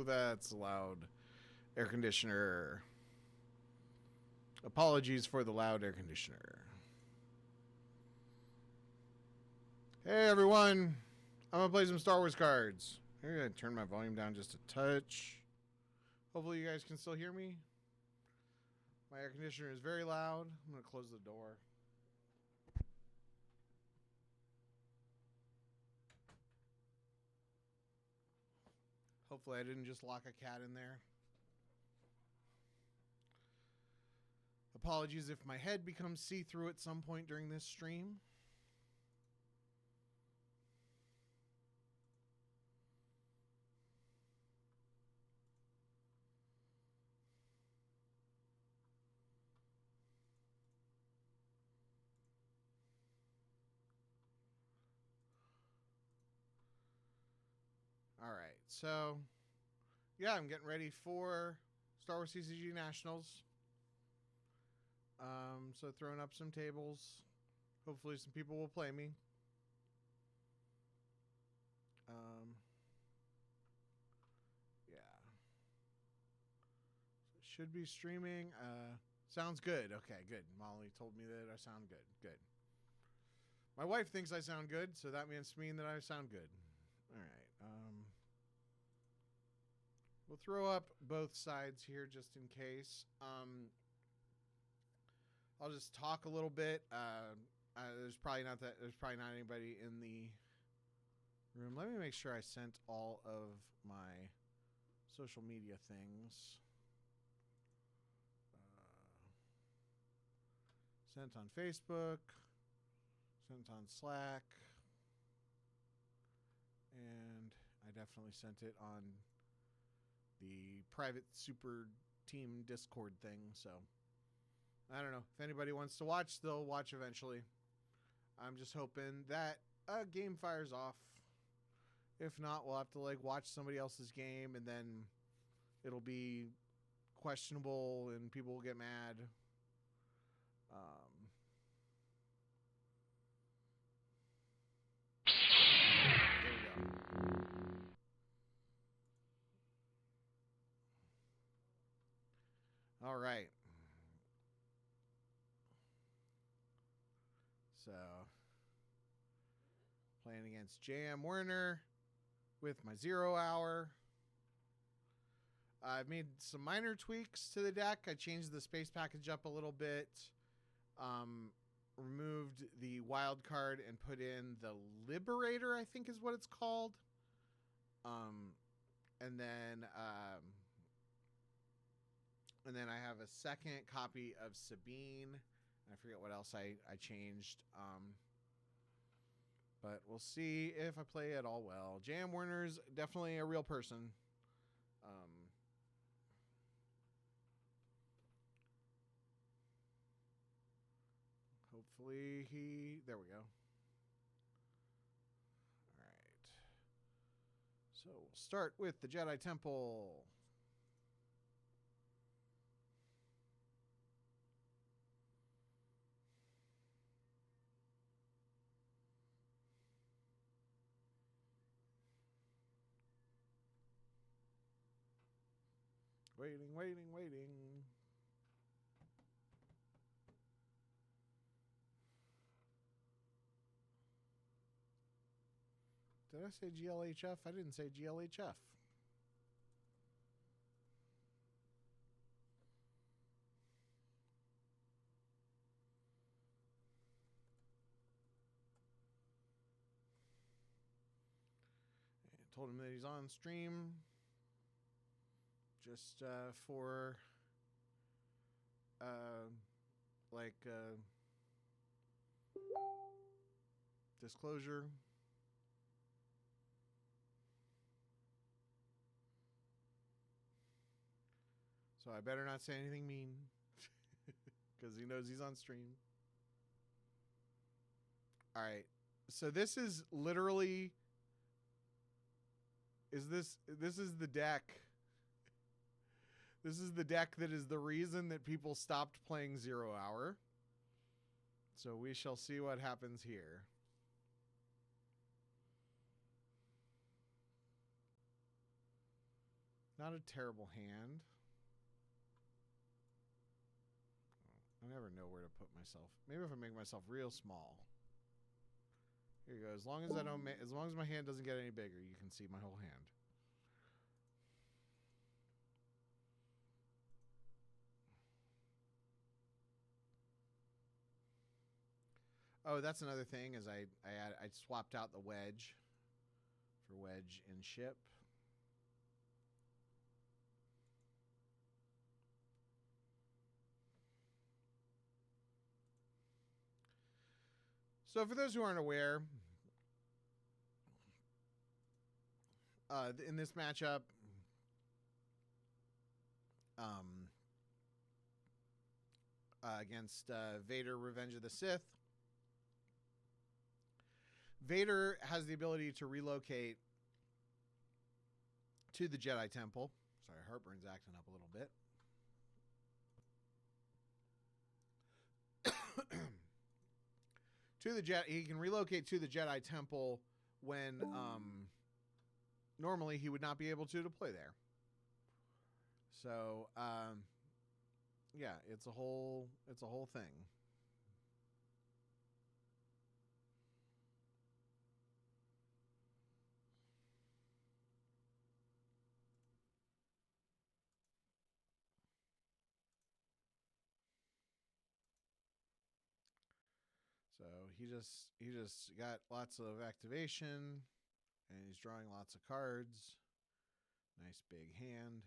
Oh, that's loud air conditioner. Apologies for the loud air conditioner. Hey everyone, I'm gonna play some Star Wars cards. I'm gonna turn my volume down just a touch. Hopefully you guys can still hear me. My air conditioner is very loud. I'm gonna close the door. Hopefully I didn't just lock a cat in there. Apologies if my head becomes see-through at some point during this stream. All right, so yeah, I'm getting ready for Star Wars CCG Nationals. So throwing up some tables. Hopefully some people will play me. Yeah. So should be streaming. Sounds good. Okay, good. Molly told me that I sound good. Good. My wife thinks I sound good, so that must mean that I sound good. All right. We'll throw up both sides here just in case. I'll just talk a little bit. There's probably not anybody in the room. Let me make sure I sent all of my social media things. Sent on Facebook, sent on Slack, and I definitely sent it on the private super team Discord thing. So I don't know if anybody wants to watch, they'll watch eventually. I'm just hoping that a game fires off. If not, we'll have to watch somebody else's game, and then it'll be questionable and people will get mad. There we go. All right. So, playing against J.M. Werner with my 0 hour. I've made some minor tweaks to the deck. I changed the space package up a little bit. Removed the wild card and put in the Liberator, I think is what it's called. And then I have a second copy of Sabine. I forget what else I changed. But we'll see if I play it all well. J.M. Werner's definitely a real person. Hopefully there we go. All right. So we'll start with the Jedi Temple. Waiting. Did I say GLHF? I didn't say GLHF. I told him that he's on stream. Just for disclosure. So I better not say anything mean because he knows he's on stream. All right. So this is literally this is the deck. This is the deck that is the reason that people stopped playing 0 hour. So we shall see what happens here. Not a terrible hand. I never know where to put myself. Maybe if I make myself real small. Here you go. As long as I don't, as long as my hand doesn't get any bigger, you can see my whole hand. Oh, that's another thing. Is I swapped out the wedge for wedge in ship. So for those who aren't aware, in this matchup, against Vader, Revenge of the Sith, Vader has the ability to relocate to the Jedi Temple. Sorry, heartburn's acting up a little bit. He can relocate to the Jedi Temple when normally he would not be able to play there. So yeah, it's a whole thing. So he just got lots of activation, and he's drawing lots of cards. Nice big hand.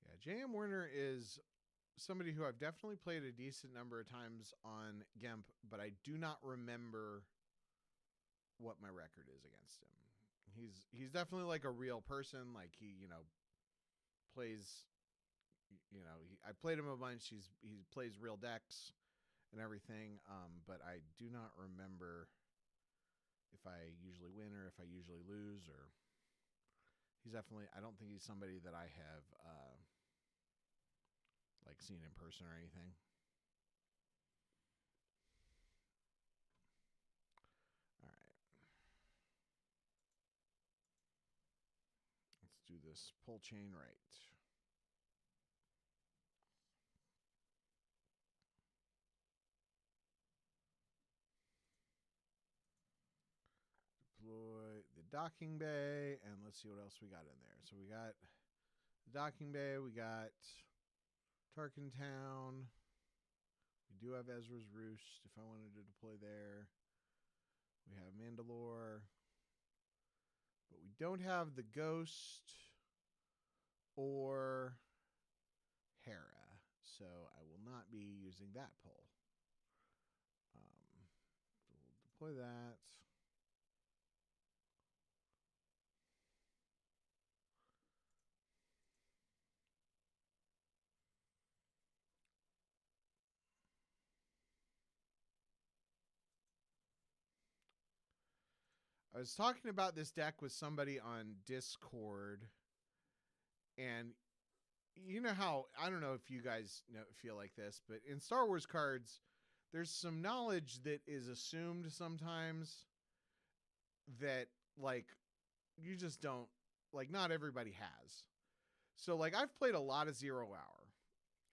Yeah, J.M. Werner is somebody who I've definitely played a decent number of times on GEMP, but I do not remember what my record is against him. He's definitely like a real person. Like he, plays, I played him a bunch. He plays real decks and everything. But I do not remember if I usually win or if I usually lose, or he's definitely, I don't think he's somebody that I have, like seen in person or anything. All right. Let's do this pull chain right. Deploy the docking bay, and let's see what else we got in there. So we got the docking bay, we got Tarkin Town. We do have Ezra's Roost if I wanted to deploy there. We have Mandalore. But we don't have the Ghost or Hera. So I will not be using that pull. So we'll deploy that. I was talking about this deck with somebody on Discord, and you know how, I don't know if you guys feel like this, but in Star Wars cards, there's some knowledge that is assumed sometimes that, like, you just don't, like, not everybody has. So, like, I've played a lot of 0 Hour,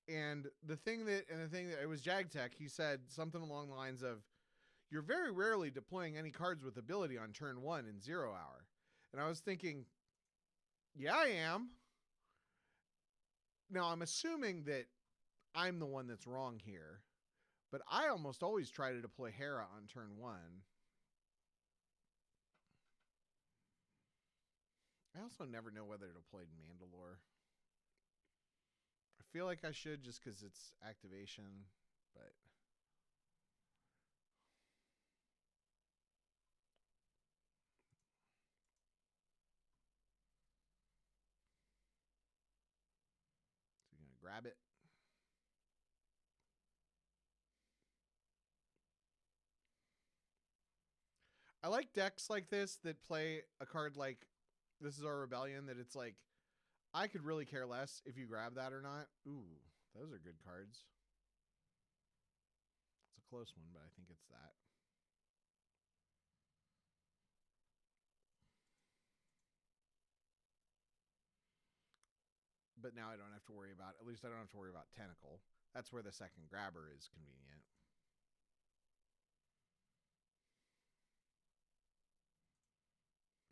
and the thing that it was JagTech, he said something along the lines of, you're very rarely deploying any cards with ability on turn 1 in 0 Hour. And I was thinking, yeah, I am. Now, I'm assuming that I'm the one that's wrong here, but I almost always try to deploy Hera on turn 1. I also never know whether to deploy Mandalore. I feel like I should just because it's activation, but... So you're going to grab it. I like decks like this that play a card like this is our rebellion, that it's like, I could really care less if you grab that or not. Ooh, those are good cards. It's a close one, but I think it's that. But now I don't have to worry about, at least I don't have to worry about Tentacle. That's where the second grabber is convenient.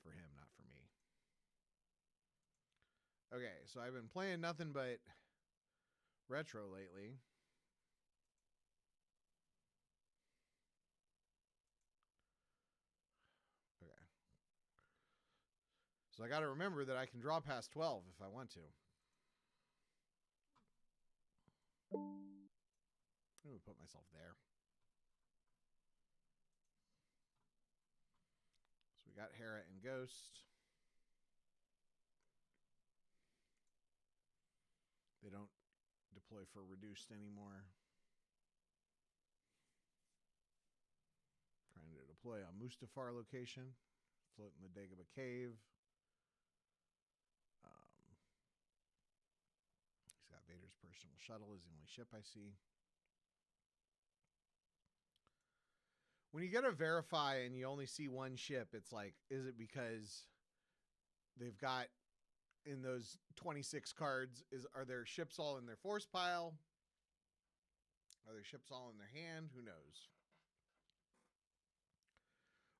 For him, not for me. Okay, so I've been playing nothing but retro lately. Okay. So I got to remember that I can draw past 12 if I want to. I'm going to put myself there. So we got Hera and Ghost. They don't deploy for reduced anymore. Trying to deploy on Mustafar location. Float in the Dagobah Cave. He's got Vader's personal shuttle is the only ship I see. When you get a verify and you only see one ship, it's like, is it because they've got in those 26 cards, are their ships all in their force pile? Are their ships all in their hand? Who knows?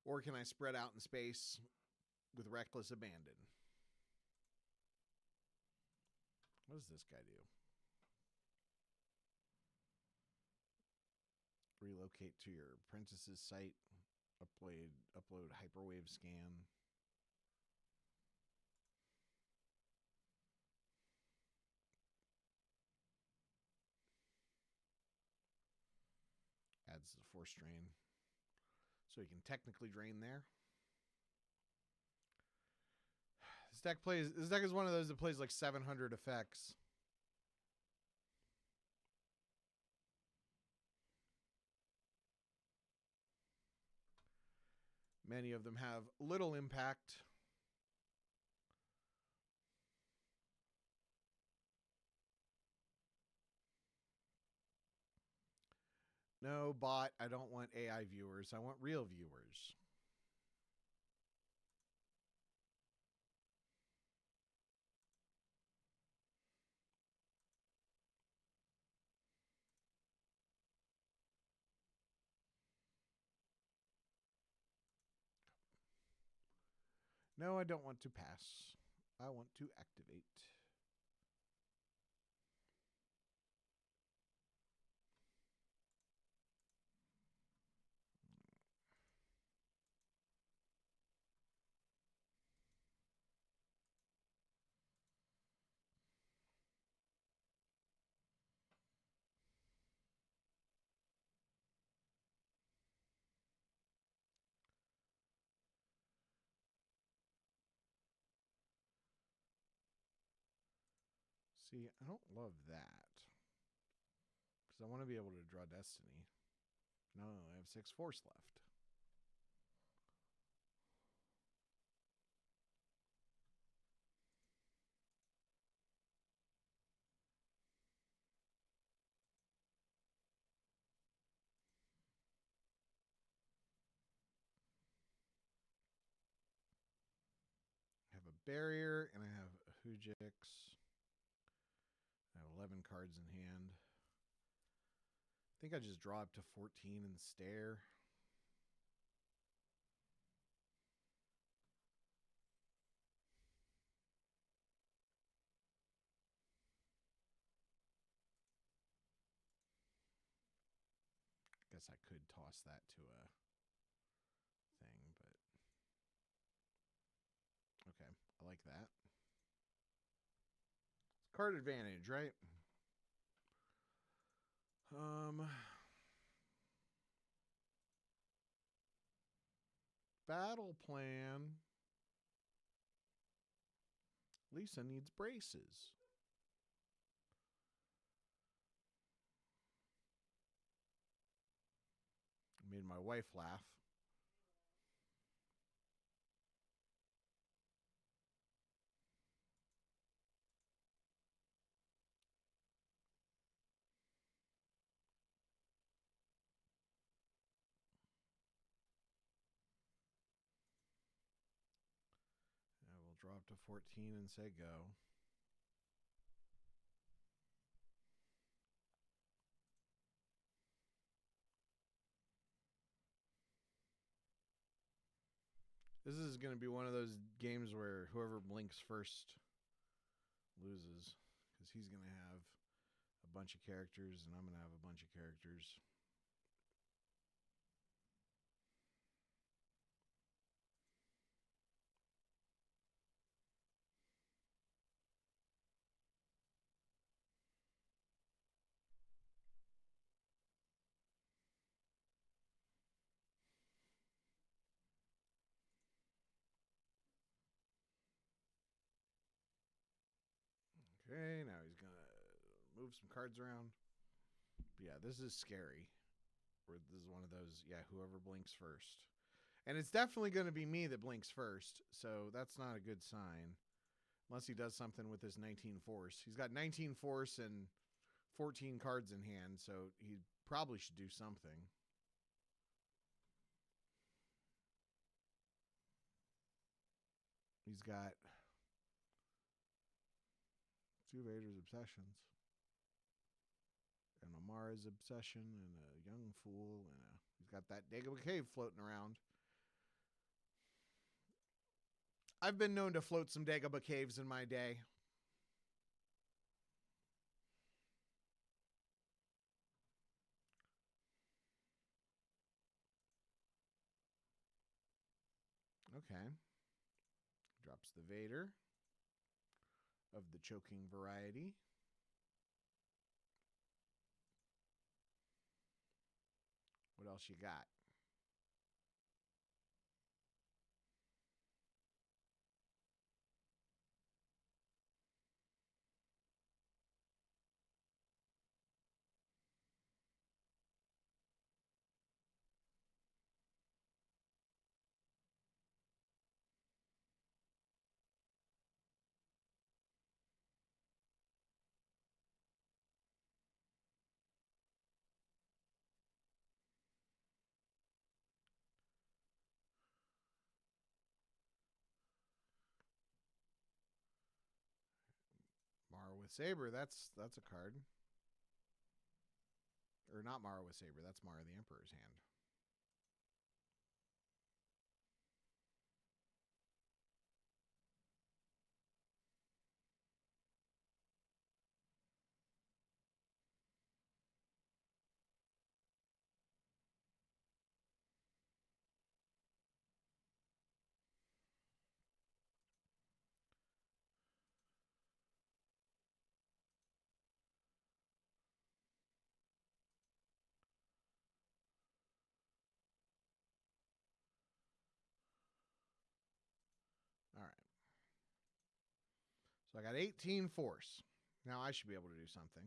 Or can I spread out in space with reckless abandon? What does this guy do? Relocate to your apprentice's site. Upload hyperwave scan. Adds the force drain. So you can technically drain there. This deck is one of those that plays like 700 effects. Many of them have little impact. No, bot, I don't want AI viewers. I want real viewers. No, I don't want to pass. I want to activate. See, I don't love that. Because I want to be able to draw Destiny. No, I have 6 force left. I have a barrier, and I have a Hujix. I have 11 cards in hand. I think I just draw up to 14 and stare. Guess I could toss that to a thing, but okay, I like that. It's card advantage, right? Battle plan. Lisa needs braces. Made my wife laugh. up to 14 and say go. This is going to be one of those games where whoever blinks first loses, because he's going to have a bunch of characters and I'm going to have a bunch of characters. Okay, now he's going to move some cards around. But yeah, this is scary. This is one of those, yeah, whoever blinks first. And it's definitely going to be me that blinks first, so that's not a good sign. Unless he does something with his 19 force. He's got 19 force and 14 cards in hand, so he probably should do something. He's got 2 Vader's Obsessions, and a Mara's Obsession, and a Young Fool, and he's got that Dagobah Cave floating around. I've been known to float some Dagobah Caves in my day. Okay. Drops the Vader of the choking variety. What else you got? Mara with Saber, that's a card. Or not Mara with Saber, that's Mara the Emperor's hand. All right. So I got 18 force. Now I should be able to do something.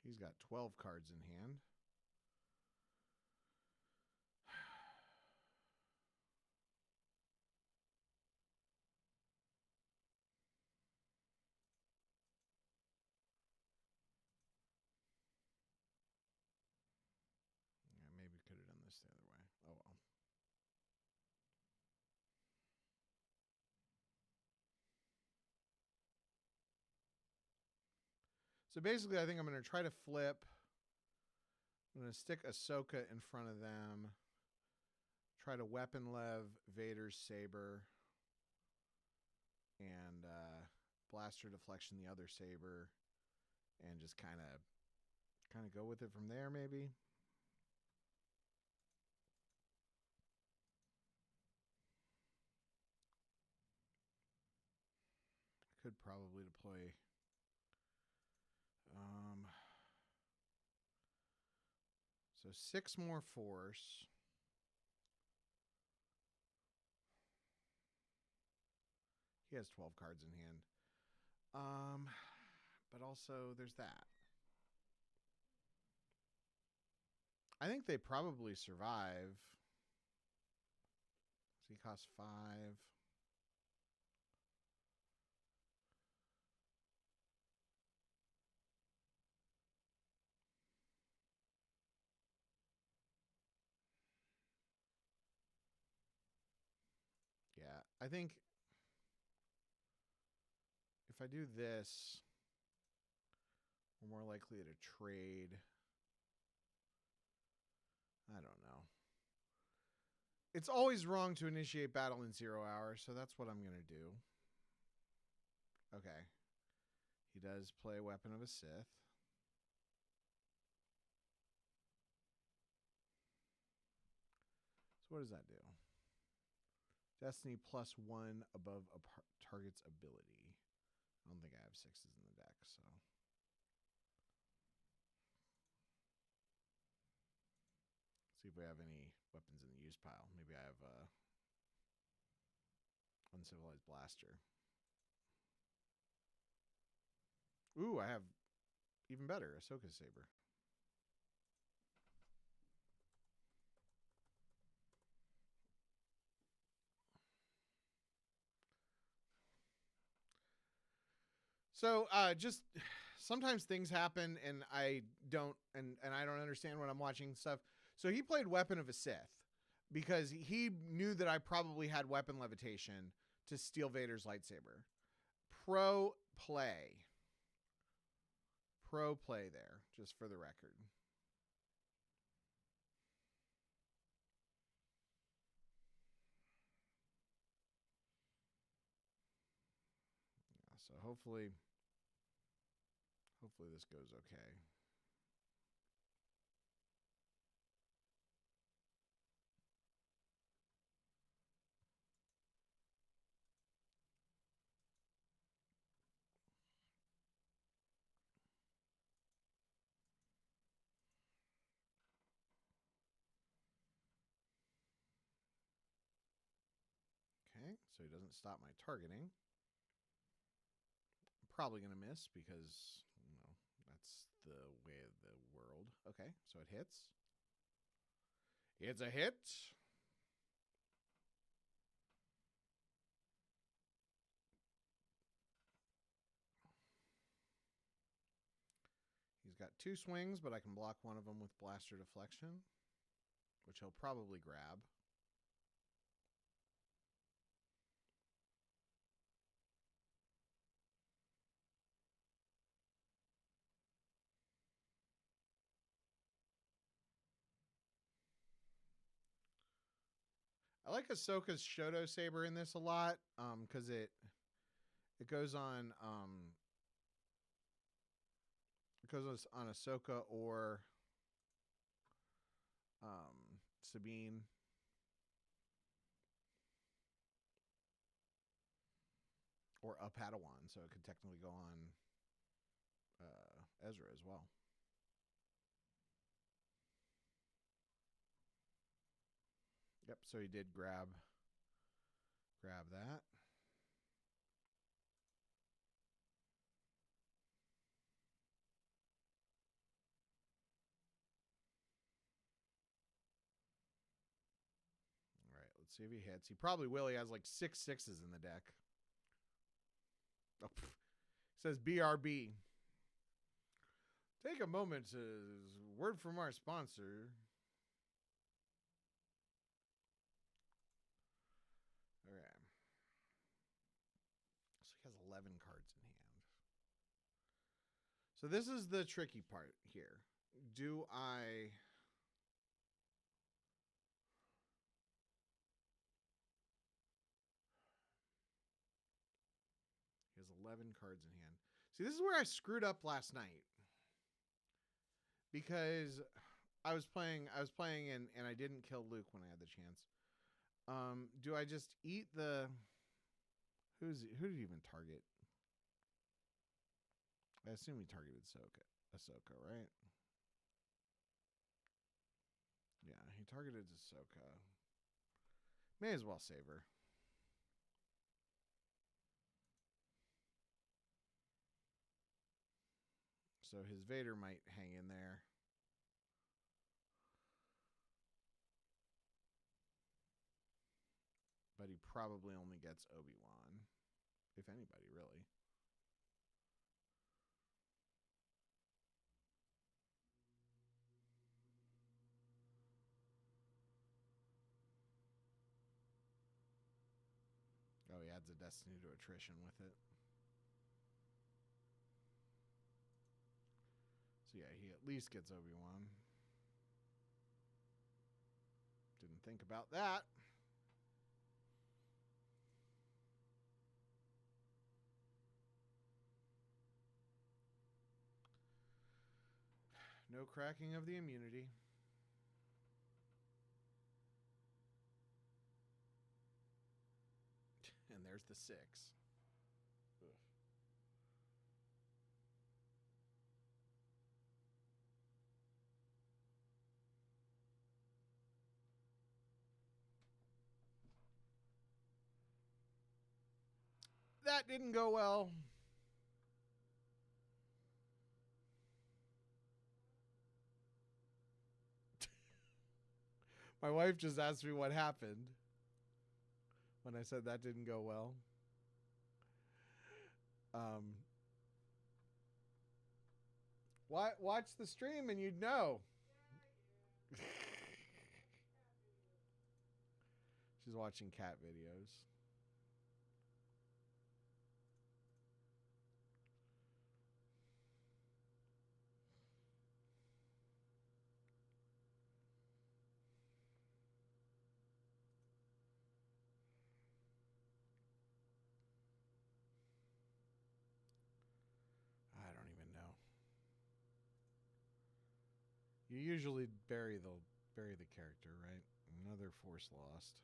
He's got 12 cards in hand. Yeah, maybe could have done this the other way. Oh well. So basically, I think I'm going to try to flip. I'm going to stick Ahsoka in front of them. Try to weapon lev Vader's saber. And blaster deflection the other saber. And just kind of go with it from there, maybe. Could probably deploy so 6 more force. He has 12 cards in hand. but also there's that. I think they probably survive. So he costs 5. Yeah, I think if I do this, we're more likely to trade. I don't know. It's always wrong to initiate battle in 0 hours, so that's what I'm going to do. Okay. He does play Weapon of a Sith. So what does that do? Destiny +1 above a target's ability. I don't think I have 6s in the deck, so. See if we have any weapons in the use pile. Maybe I have Uncivilized Blaster. Ooh, I have even better, Ahsoka Saber. So just sometimes things happen and I don't understand when I'm watching stuff. So he played Weapon of a Sith because he knew that I probably had weapon levitation to steal Vader's lightsaber. Pro play there, just for the record. Yeah, so hopefully this goes okay. Okay, so he doesn't stop my targeting. I'm probably going to miss because, you know, that's the way of the world. Okay, so it hits. It's a hit. He's got 2 swings, but I can block one of them with Blaster Deflection, which he'll probably grab. I like Ahsoka's Shoto Saber in this a lot, because it goes on Ahsoka or Sabine. Or a Padawan, so it could technically go on Ezra as well. Yep, so he did grab that. All right, let's see if he hits. He probably will. He has like 6 6s in the deck. Oh, says BRB. Take a moment to word from our sponsor. Okay. So he has 11 cards in hand. So this is the tricky part here. Do I... He has 11 cards in hand. See, this is where I screwed up last night. Because I was playing and I didn't kill Luke when I had the chance. Do I just eat the... Who did he even target? I assume he targeted Ahsoka, right? Yeah, he targeted Ahsoka. May as well save her. So his Vader might hang in there. But he probably only gets Obi-Wan, if anybody, really. Oh, he adds a Destiny to attrition with it. So yeah, he at least gets Obi-Wan. Didn't think about that. No cracking of the immunity. And there's the 6. Ugh. That didn't go well. My wife just asked me what happened when I said that didn't go well. Watch the stream and you'd know. She's watching cat videos. I don't even know. You usually bury the character, right? Another force lost.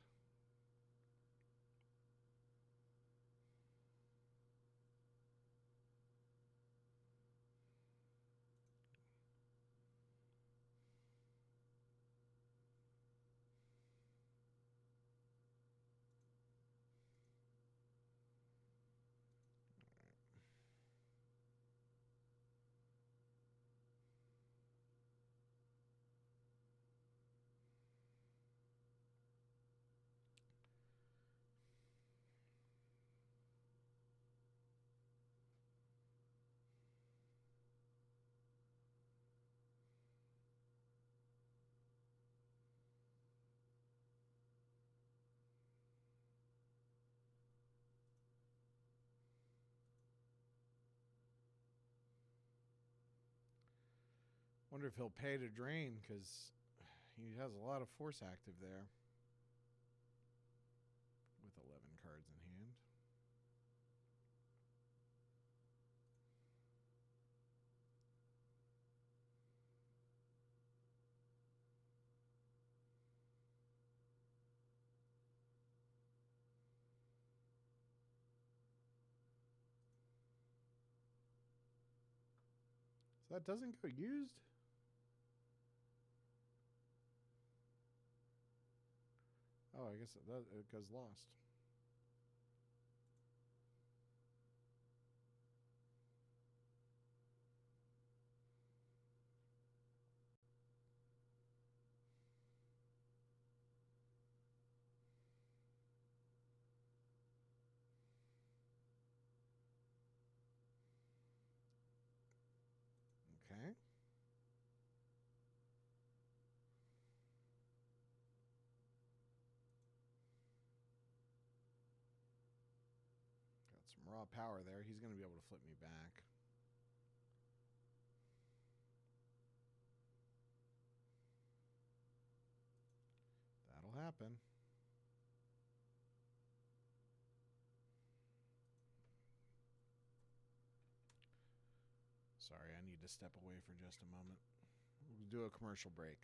Wonder if he'll pay to drain, because he has a lot of force active there with 11 cards in hand. So that doesn't go used? Oh, I guess it goes lost. Okay. Got some raw power there. He's going to be able to flip me back. That'll happen. Sorry, I need to step away for just a moment. We'll do a commercial break.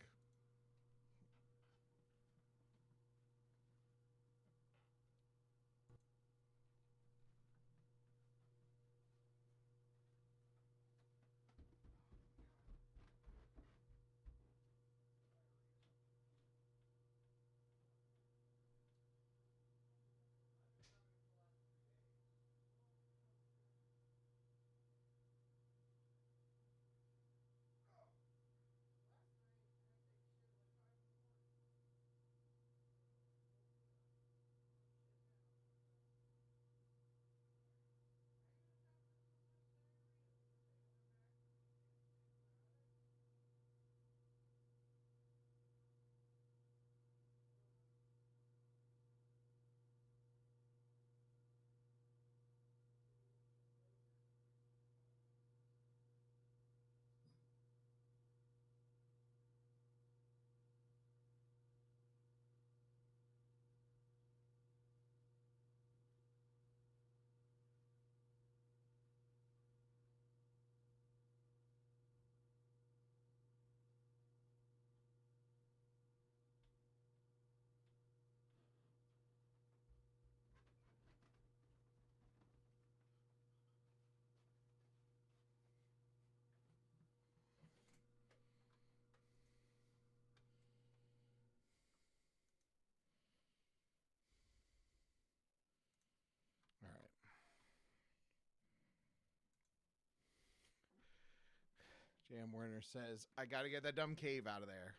J.M. Werner says, I got to get that dumb cave out of there.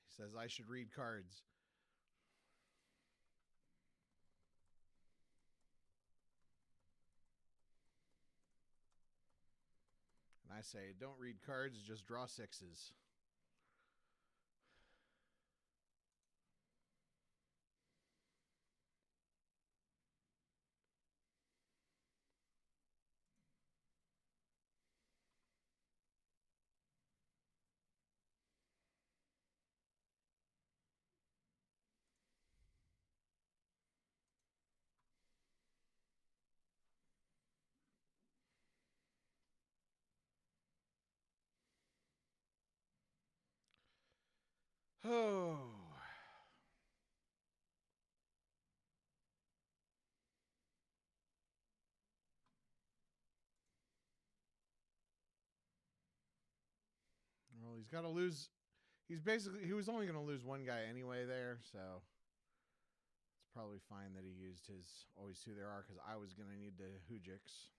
He says, I should read cards. And I say, don't read cards, just draw sixes. Oh. Well, he's got to lose. He was only going to lose one guy anyway there, so it's probably fine that he used his always two there are because I was going to need the Hujix.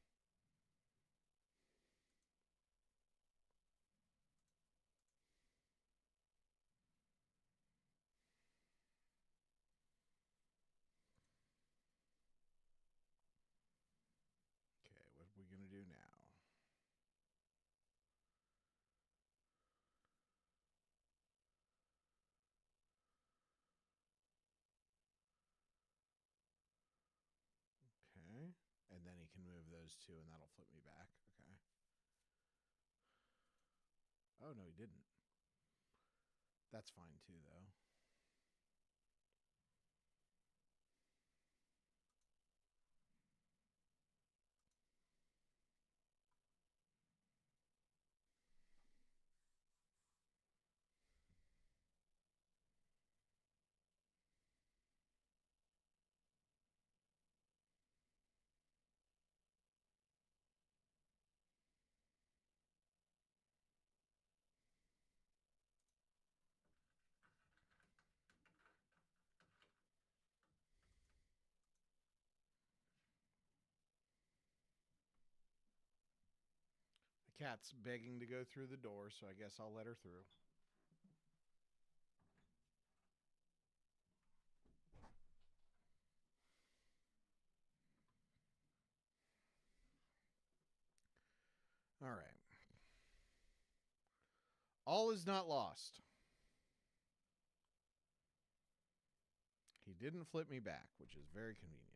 Okay, what are we going to do now? Okay. And then he can move those two, and that'll flip me back. Okay. Oh, no, he didn't. That's fine, too, though. The cat's begging to go through the door, so I guess I'll let her through. All right. All is not lost. He didn't flip me back, which is very convenient.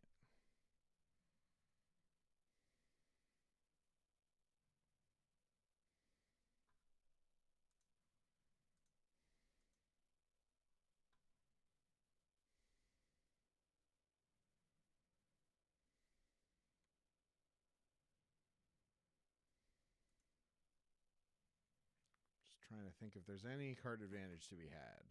Just trying to think if there's any card advantage to be had.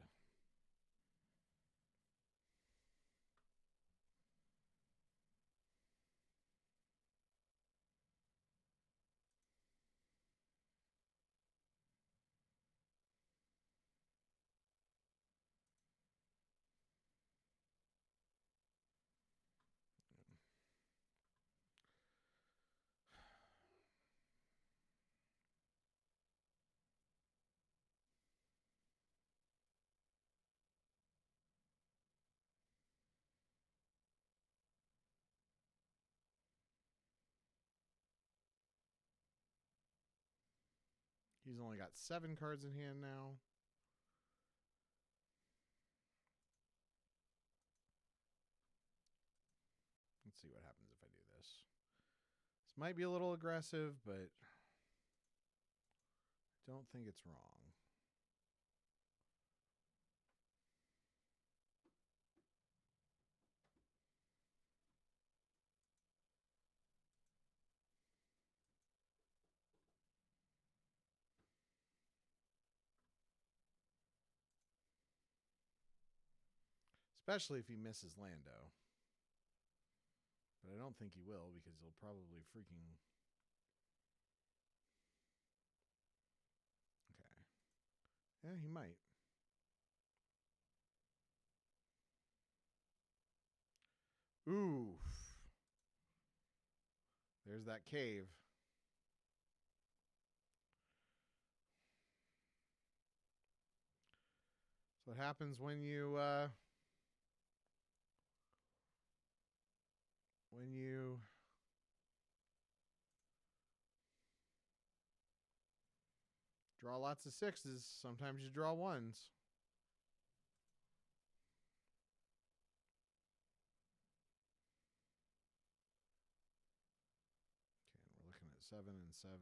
He's only got 7 cards in hand now. Let's see what happens if I do this. This might be a little aggressive, but I don't think it's wrong. Especially if he misses Lando. But I don't think he will because he'll probably freaking... Okay. Yeah, he might. Ooh. There's that cave. So what happens when you draw lots of sixes, sometimes you draw ones. Okay, we're looking at 7 and 7.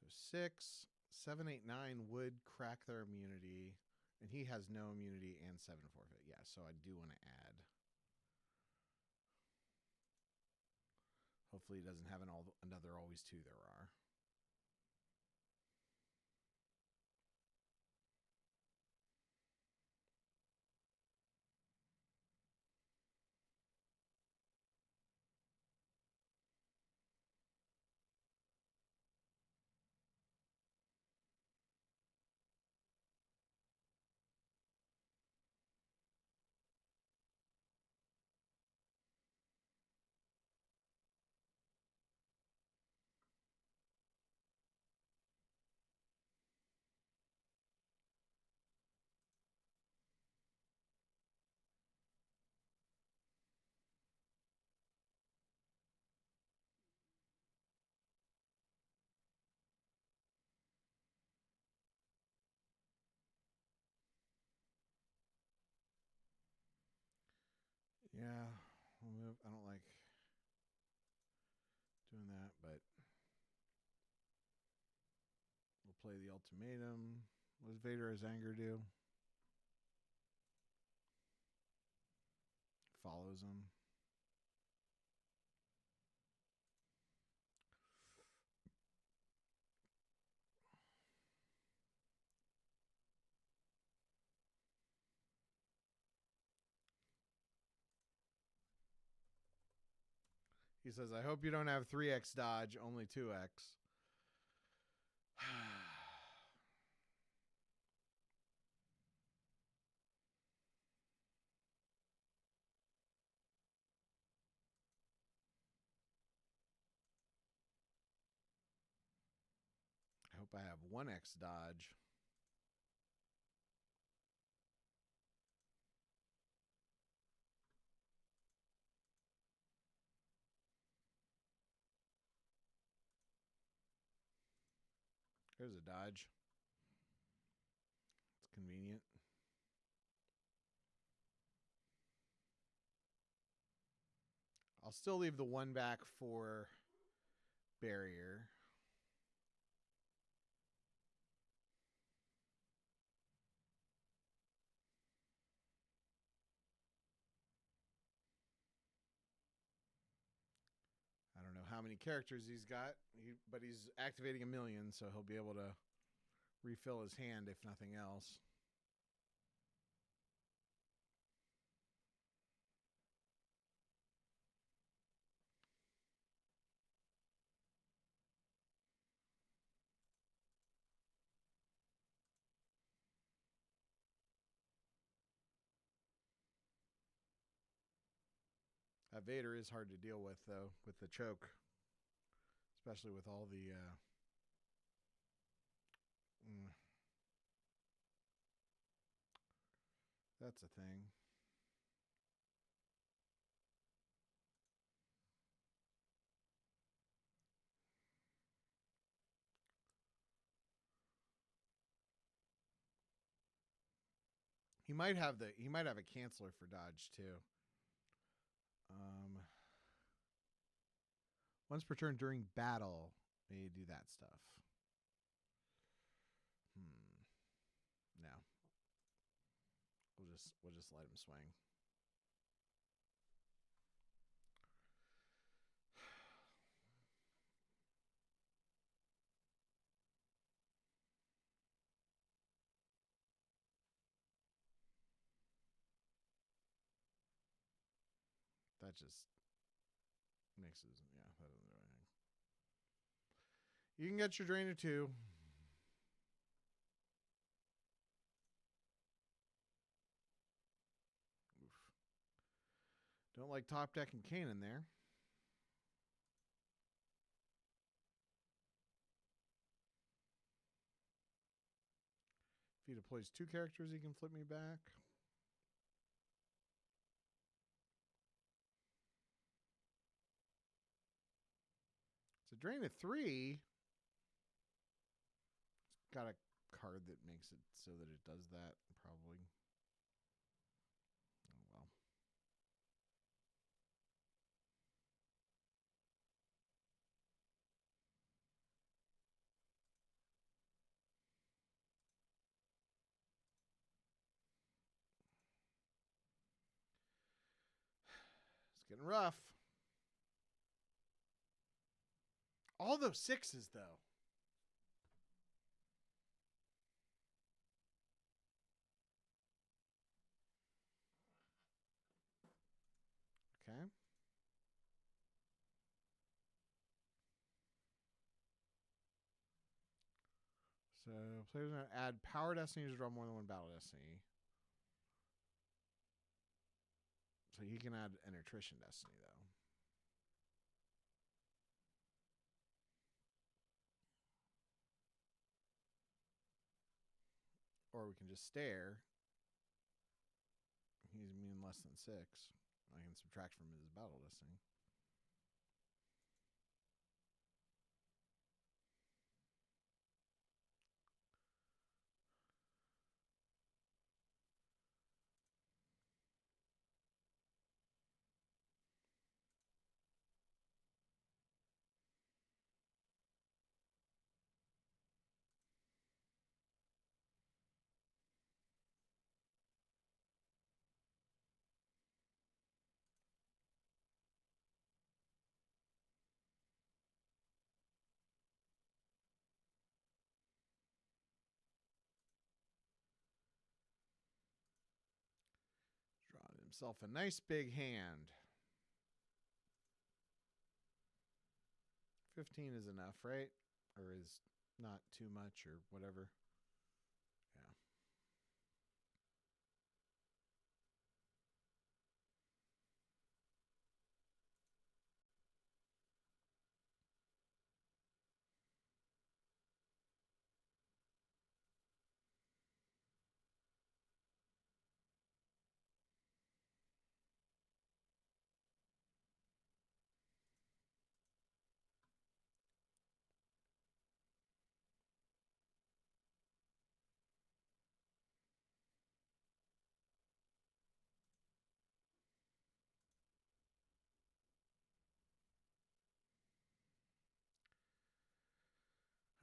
So 6, 7, 8, 9 would crack their immunity, and he has no immunity and 7 forfeit. Yeah, so I do want to add. Hopefully he doesn't have another always 2 there are. Yeah, we'll move. I don't like doing that, but we'll play the ultimatum. What does Vader as anger do? Follows him. He says, I hope you don't have 3x dodge, only 2x. I hope I have 1x dodge. There's a dodge. It's convenient. I'll still leave the 1 back for barrier. I don't know how many characters he's got, but he's activating 1,000,000, so he'll be able to refill his hand if nothing else. That Vader is hard to deal with, though, with the choke. Especially with all the... That's a thing. He might have a canceller for dodge too. Once per turn during battle, may do that stuff. No. We'll just let him swing. that just mixes. Yeah, that doesn't do anything. You can get your Drainer too. Oof. Don't like top deck and Kanan there. If he deploys 2 characters, he can flip me back. It's a drain of 3. It's got a card that makes it so that it does that, probably. Oh, well. It's getting rough. All those 6s, though. Okay. So players are going to add Power Destiny to draw more than 1 Battle Destiny. So he can add an Attrition Destiny, though. Or we can just stare. He's immune less than 6. I can subtract from his Battle Destiny. Drawn himself a nice big hand. 15 is enough, right? Or is not too much or whatever. Yeah.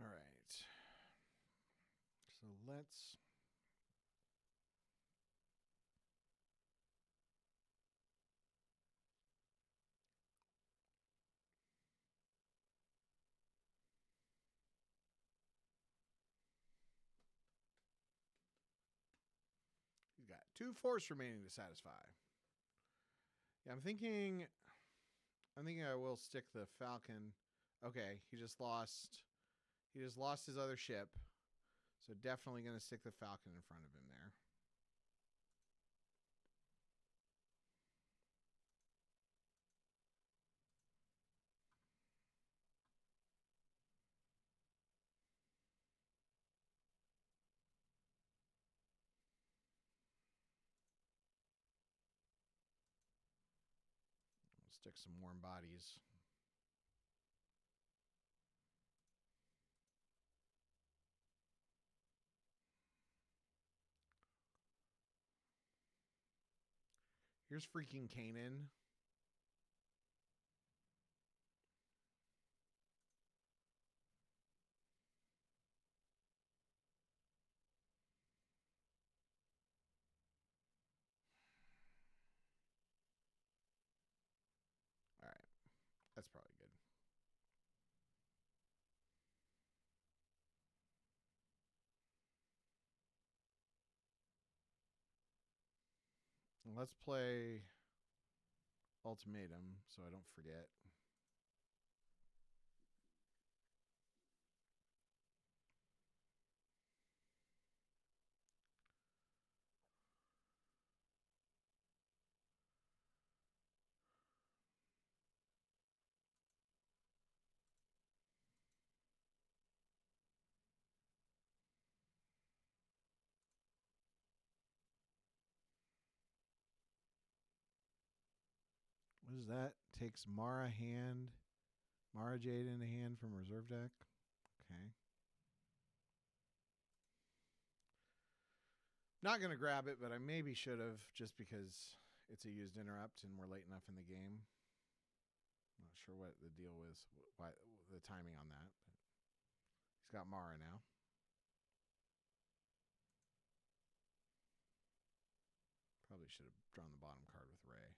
All right. So let's... He's got 2 force remaining to satisfy. Yeah, I'm thinking I will stick the Falcon. Okay, he just lost his other ship. So definitely going to stick the Falcon in front of him there. We'll stick some warm bodies. Here's freaking Kanan. All right. That's probably good. Let's play ultimatum so I don't forget. What is that? Takes Mara Jade in a hand from reserve deck. Okay. Not going to grab it, but I maybe should have just because it's a used interrupt and we're late enough in the game. Not sure what the deal was, why the timing on that. But he's got Mara now. Probably should have drawn the bottom card with Ray.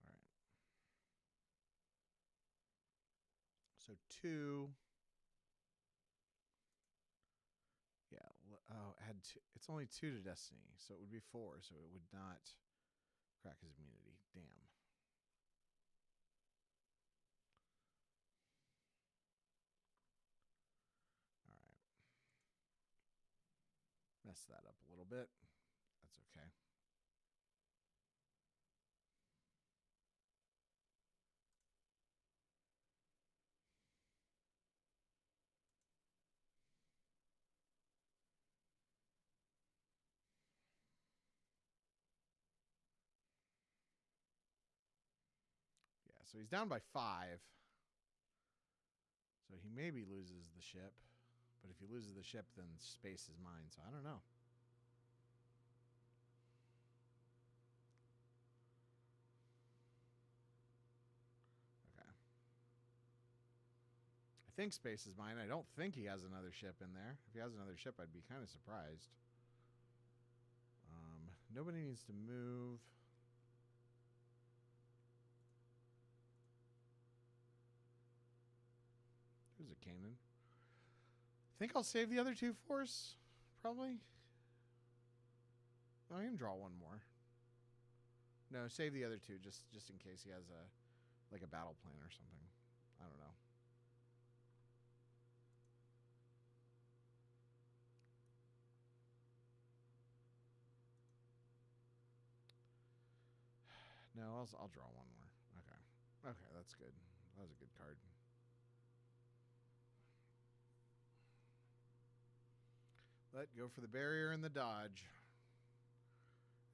All right. So 2. Yeah. Oh, add 2. It's only 2 to Destiny, so it would be 4. So it would not crack his immunity. Damn. All right. Messed that up a little bit. That's okay. Yeah, so he's down by 5. So he maybe loses the ship. But if he loses the ship, then space is mine. So I don't know. Okay. I think space is mine. I don't think he has another ship in there. If he has another ship, I'd be kind of surprised. Nobody needs to move. Who's a Kanan? I think I'll save the other 2 force. Probably. I can draw one more. No, save the other 2 just in case he has a battle plan or something. I don't know. No, I'll draw one more. Okay. Okay, that's good. That was a good card. Let go for the barrier and the dodge.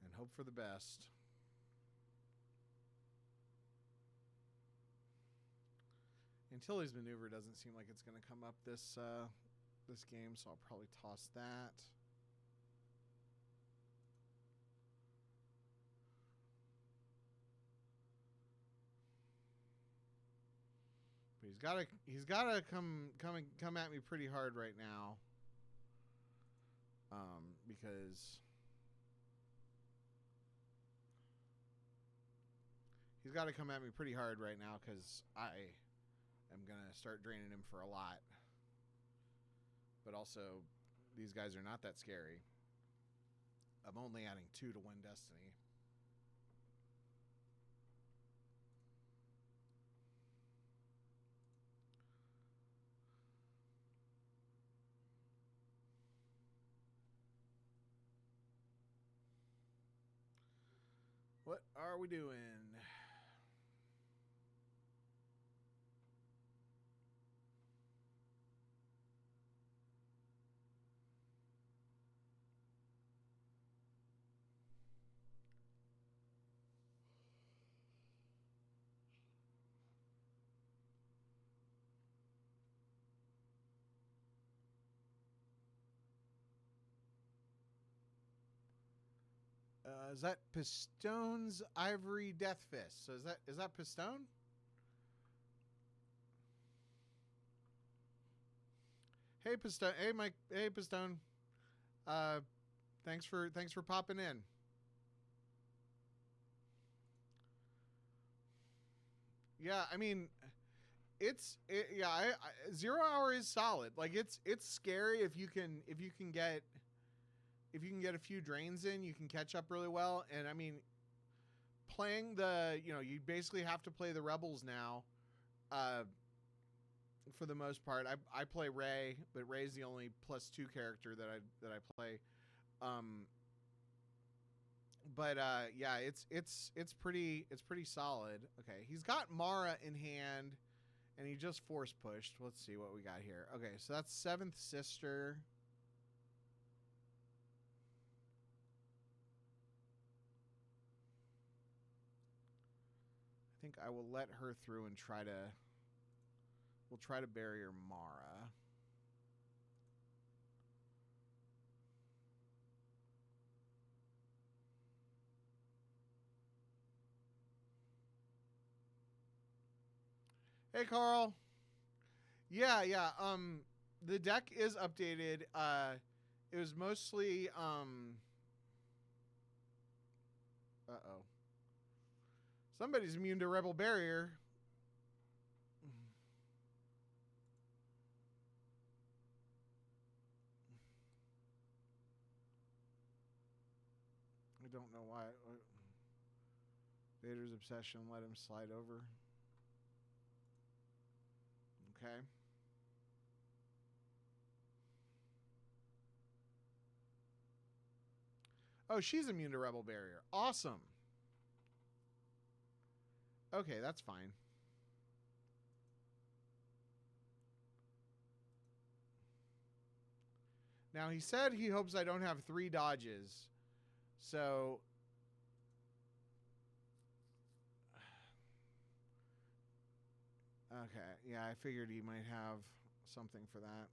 And hope for the best. Antilles maneuver doesn't seem like it's going to come up this game, so I'll probably toss that. But he's gotta come at me pretty hard right now. Because he's got to come at me pretty hard right now because I am going to start draining him for a lot. But also, these guys are not that scary. I'm only adding 2 to win Destiny. What are we doing? Is that Pistone's Ivory Death Fist? So is that Pistone? Hey Pistone. Hey Mike. Hey Pistone. Thanks for popping in. Yeah, I mean, Yeah, 0 hour is solid. Like it's scary if you can get a few drains in, you can catch up really well. And I mean, playing you basically have to play the rebels now. For the most part, I play Rey, but Rey's the only +2 character that I play. But yeah, it's pretty solid. Okay, he's got Mara in hand, and he just force pushed. Let's see what we got here. Okay, so that's 7th Sister. I think I will let her through and we'll try to barrier Mara. Hey, Carl. Yeah. The deck is updated. It was mostly uh-oh. Somebody's immune to Rebel Barrier. I don't know why. Vader's obsession let him slide over. Okay. Oh, she's immune to Rebel Barrier. Awesome. Okay, that's fine. Now, he said he hopes I don't have 3 dodges. So... okay, yeah, I figured he might have something for that.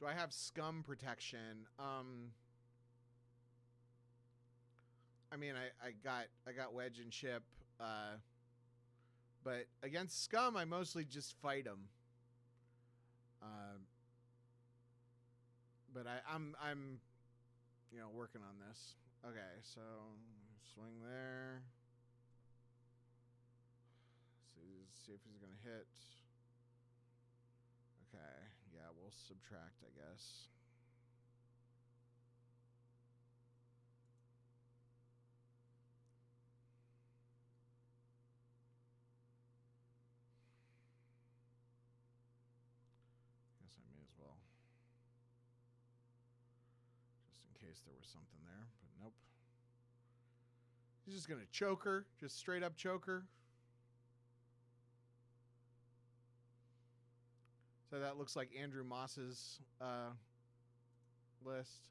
Do I have scum protection? I mean, I got wedge and chip, but against scum, I mostly just fight them. But I'm working on this. Okay, so swing there. See if he's gonna hit. Okay, yeah, we'll subtract, I guess. Guess I may as well. Just in case there was something there, but nope. He's just gonna choke her, just straight up choke her. So that looks like Andrew Moss's list.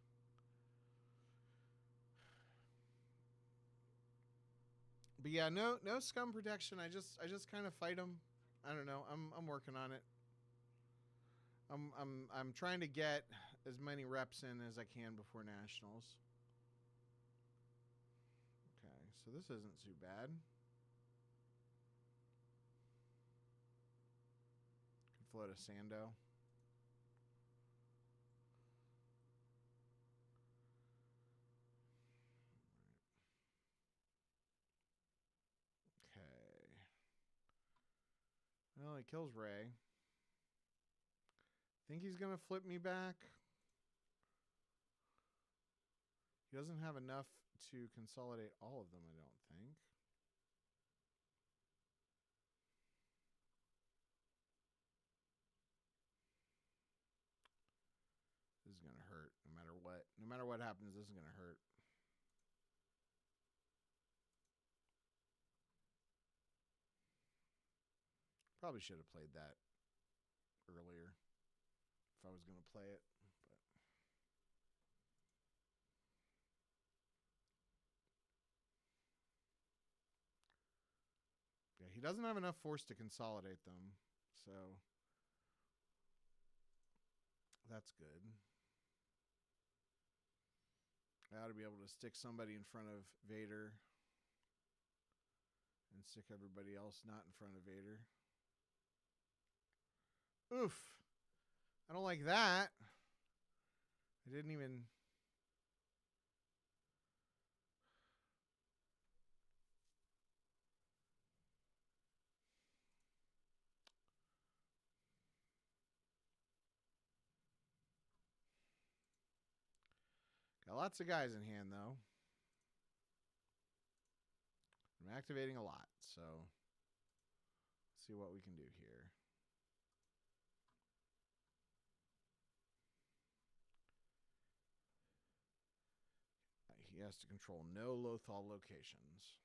But yeah, no scum protection. I just kind of fight them. I don't know. I'm working on it. I'm trying to get as many reps in as I can before nationals. Okay, so this isn't too bad. Could float a Sando. Okay. Well, he kills Rey. Think he's gonna flip me back? He doesn't have enough to consolidate all of them, I don't think. This is gonna hurt no matter what. No matter what happens, this is gonna hurt. Probably should have played that earlier if I was going to play it. But yeah, he doesn't have enough force to consolidate them, so that's good. I ought to be able to stick somebody in front of Vader and stick everybody else not in front of Vader. Oof. I don't like that. I didn't even... Got lots of guys in hand, though. I'm activating a lot, so let's see what we can do here. He has to control no Lothal locations.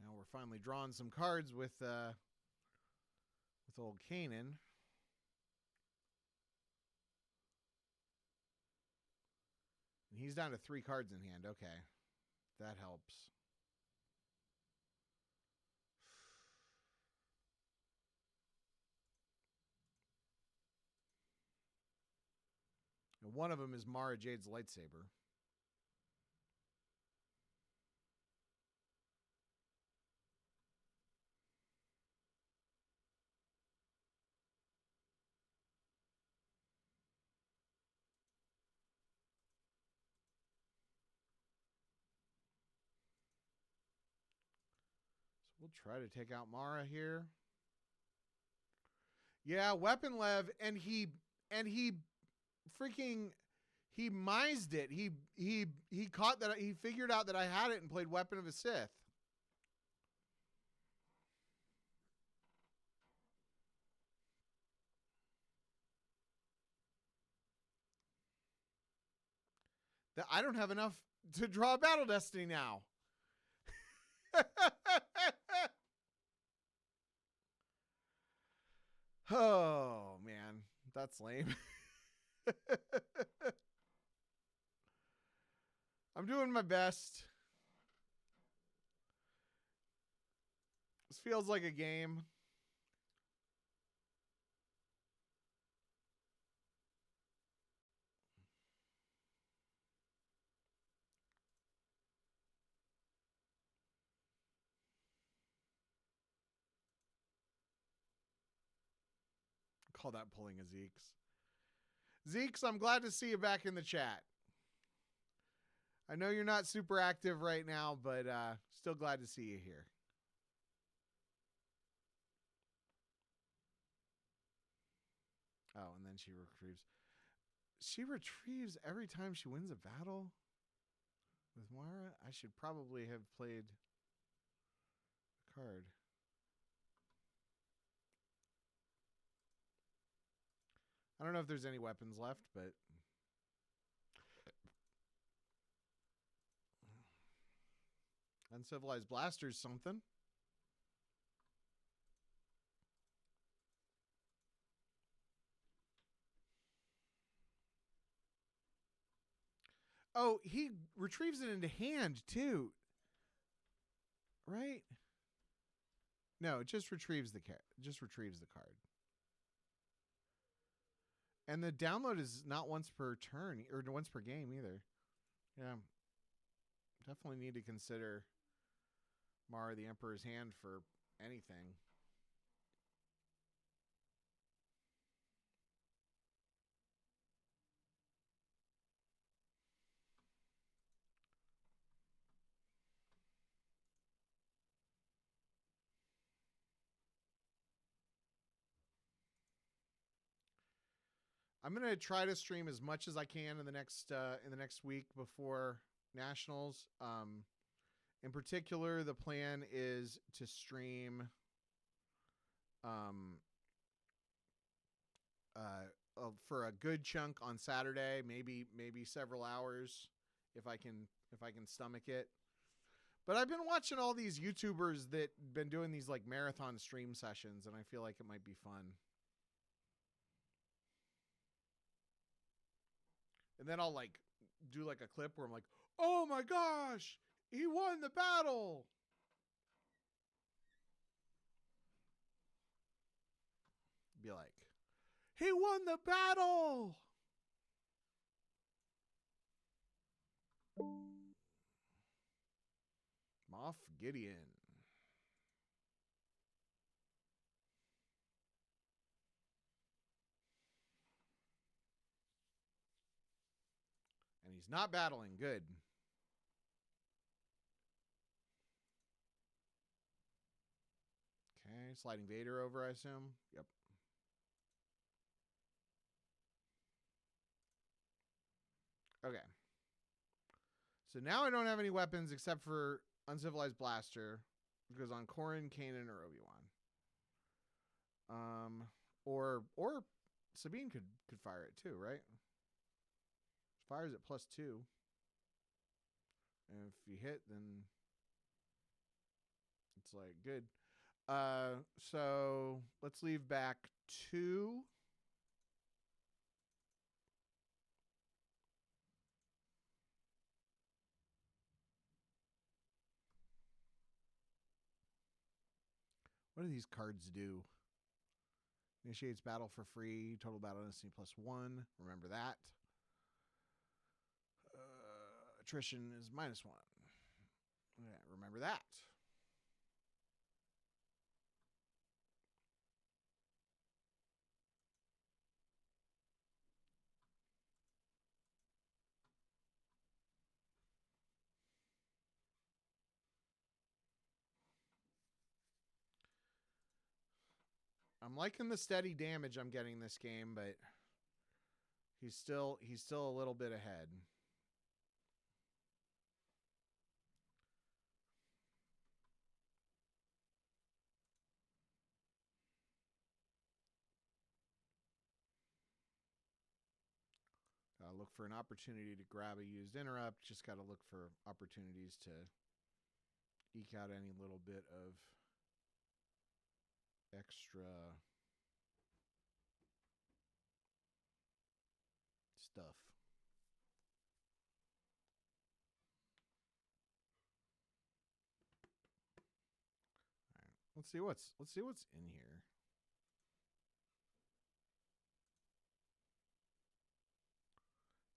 Now we're finally drawing some cards with old Kanan. And he's down to 3 cards in hand. Okay. That helps. And one of them is Mara Jade's lightsaber. We'll try to take out Mara here. Yeah, weapon lev, and he freaking he mised it. He caught that. He figured out that I had it and played Weapon of a Sith. That I don't have enough to draw Battle Destiny now. Oh, man. That's lame. I'm doing my best. This feels like a game. Call that pulling a Zeke's. Zeke's, I'm glad to see you back in the chat. I know you're not super active right now, but still glad to see you here. Oh, and then she retrieves. She retrieves every time she wins a battle with Mara? I should probably have played a card. I don't know if there's any weapons left, but Uncivilized Blaster's something. Oh, he retrieves it into hand too. Right? No, it just retrieves the card. Just retrieves the card. And the download is not once per turn or once per game either. Yeah. Definitely need to consider Mara the Emperor's Hand for anything. I'm gonna try to stream as much as I can in the next week before Nationals. In particular, the plan is to stream for a good chunk on Saturday, maybe several hours if I can stomach it. But I've been watching all these YouTubers that been doing these like marathon stream sessions, and I feel like it might be fun. And then I'll like do like a clip where I'm like, Oh my gosh! He won the battle! Be like, he won the battle! Moff Gideon. And he's not battling. Good. Okay, sliding Vader over, I assume. Yep. Okay. So now I don't have any weapons except for Uncivilized Blaster. It goes on Corrin, Kanan, or Obi-Wan. Or Sabine could fire it too, right? Fires at +2. And if you hit, then it's like good. So let's leave back 2. What do these cards do? Initiates battle for free. Total battle density +1. Remember that. Attrition is -1. Yeah, remember that. I'm liking the steady damage I'm getting this game, but he's still a little bit ahead. Look for an opportunity to grab a used interrupt. Just got to look for opportunities to eke out any little bit of extra stuff. All right. Let's see what's in here.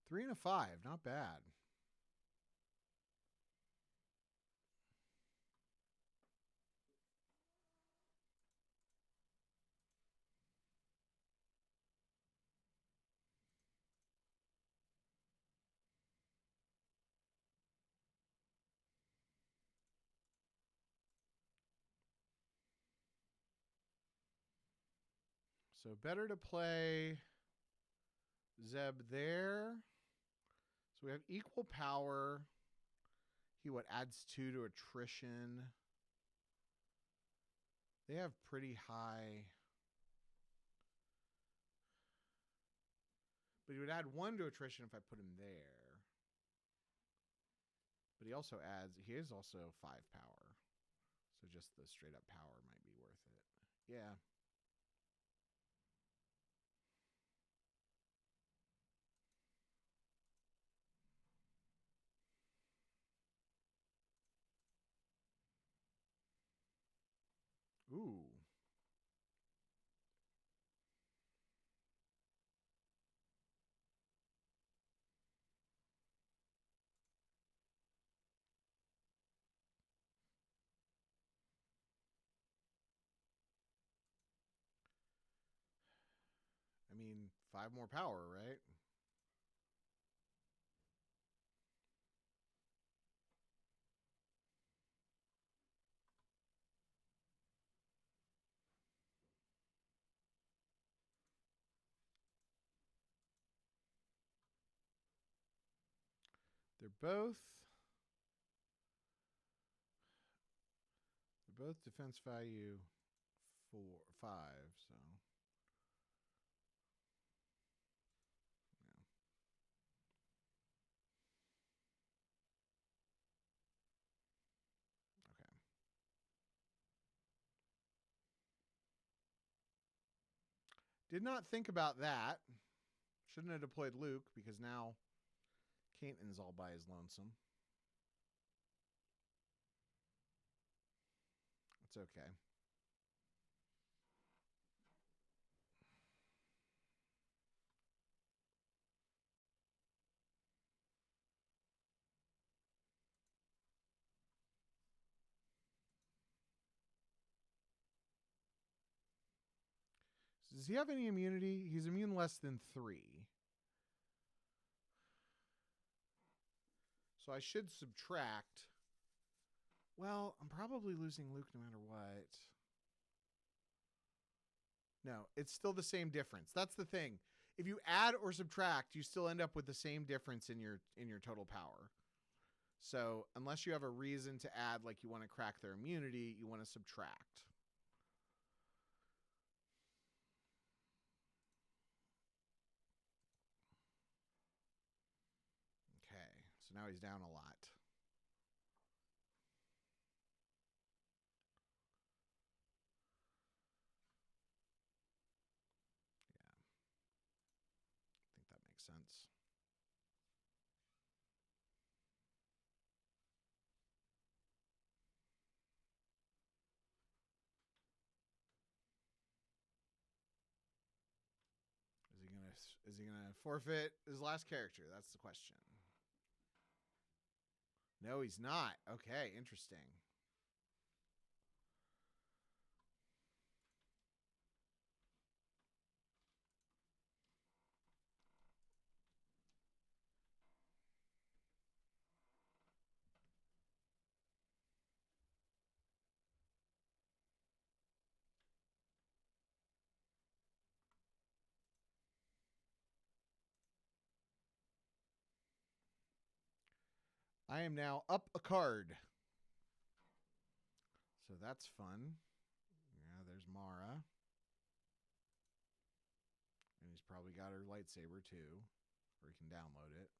Three and a 5, not bad. So better to play Zeb there. So we have equal power. He adds 2 to attrition. They have pretty high. But he would add 1 to attrition if I put him there. But he also is also 5 power. So just the straight up power might be worth it. Yeah. Ooh. I mean, 5 more power, right? They're both defense value 5, so yeah. Okay. Did not think about that. Shouldn't have deployed Luke because now Katan's all by his lonesome. It's okay. Does he have any immunity? He's immune less than 3. So I should subtract. Well, I'm probably losing Luke no matter what. No, it's still the same difference. That's the thing. If you add or subtract, you still end up with the same difference in your total power. So unless you have a reason to add, like you want to crack their immunity, you want to subtract. Okay, so now he's down a lot. Yeah, I think that makes sense. Is he gonna forfeit his last character? That's the question. No, he's not. Okay, interesting. I am now up a card. So that's fun. Yeah, there's Mara. And he's probably got her lightsaber too, or he can download it.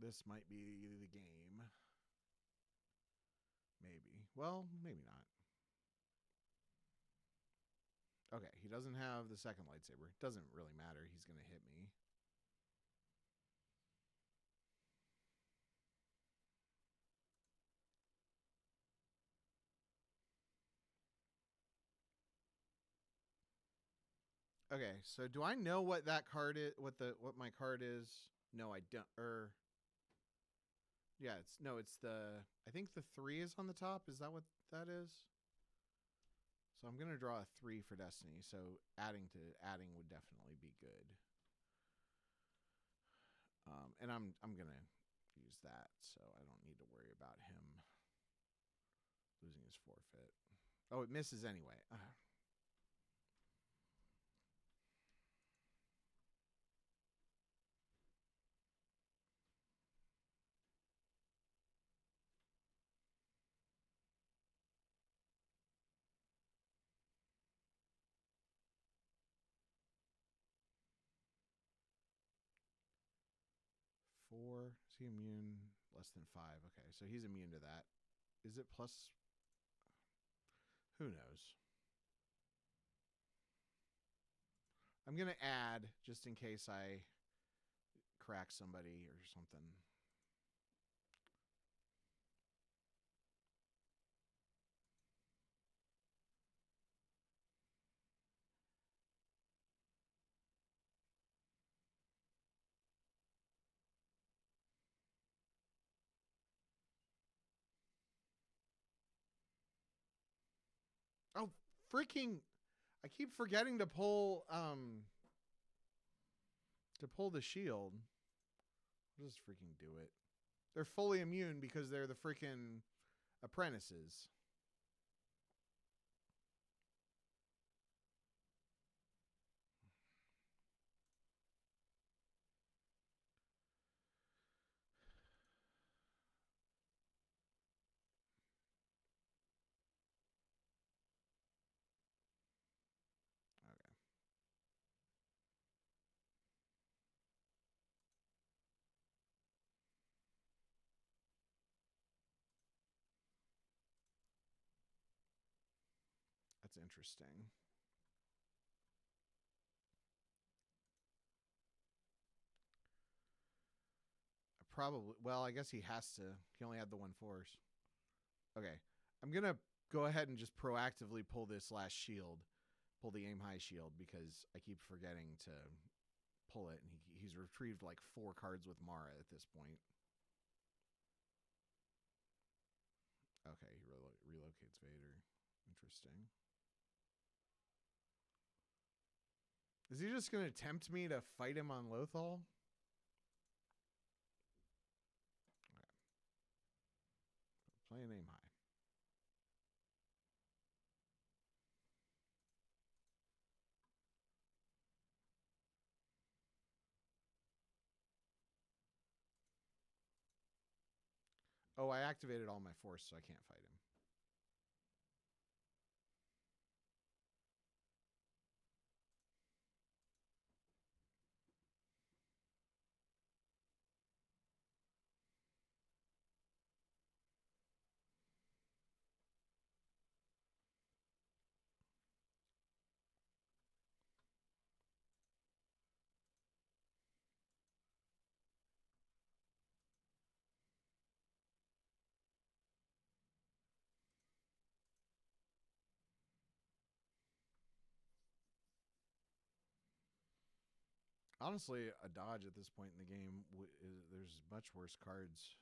This might be the game. Maybe. Well, maybe not. Okay, he doesn't have the second lightsaber. Doesn't really matter. He's going to hit me. Okay, so do I know what that card is? What my card is? No, I don't. Yeah, it's the. I think the 3 is on the top. Is that what that is? So I'm gonna draw a 3 for Destiny. So adding would definitely be good. And I'm gonna use that, so I don't need to worry about him losing his forfeit. Oh, it misses anyway. 4. Is he immune? Less than 5. Okay, so he's immune to that. Is it plus? Who knows? I'm going to add just in case I crack somebody or something. Oh, freaking. I keep forgetting to pull the shield. I'll just freaking do it. They're fully immune because they're the freaking apprentices. Okay. That's interesting. probably. Well, I guess he has to. He only had the one force. Okay. I'm going to go ahead and just proactively pull this last shield. Pull the aim high shield because I keep forgetting to pull it. And he's retrieved like 4 cards with Mara at this point. Okay, he relocates Vader. Interesting. Is he just going to tempt me to fight him on Lothal? Okay. Playing aim high. Oh, I activated all my force, so I can't fight him. Honestly, a dodge at this point in the game, there's much worse cards.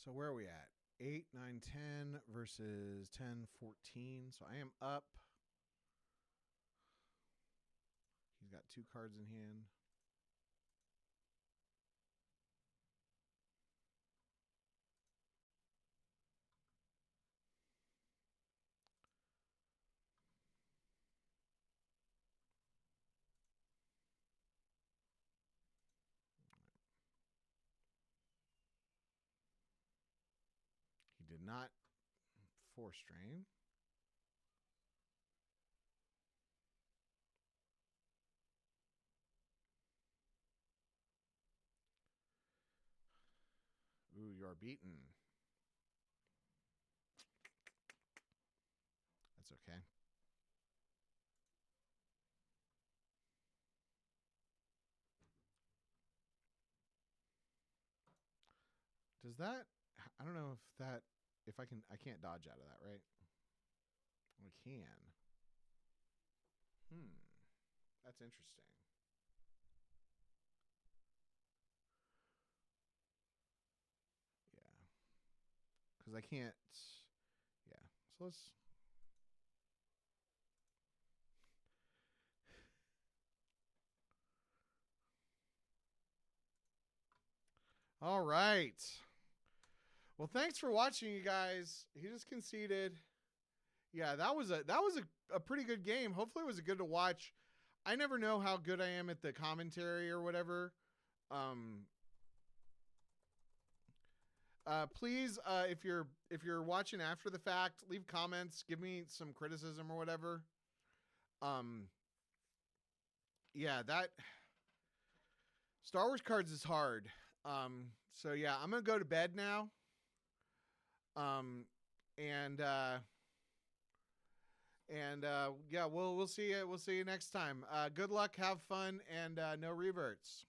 So where are we at? 8, 9, 10 versus 10, 14. So I am up. He's got 2 cards in hand. He did not force drain. Ooh, you are beaten. That's okay. Does that... I don't know if that... If I can... I can't dodge out of that, right? I can. That's interesting. Yeah. Because I can't... Yeah. So let's... All right. Well, thanks for watching, you guys. He just conceded. Yeah, that was a pretty good game. Hopefully it was good to watch. I never know how good I am at the commentary or whatever. Please, if you're watching after the fact, leave comments, give me some criticism or whatever. Yeah, that Star Wars cards is hard. So yeah, I'm gonna go to bed now. Yeah, we'll see you next time. Good luck, have fun, and no reverts.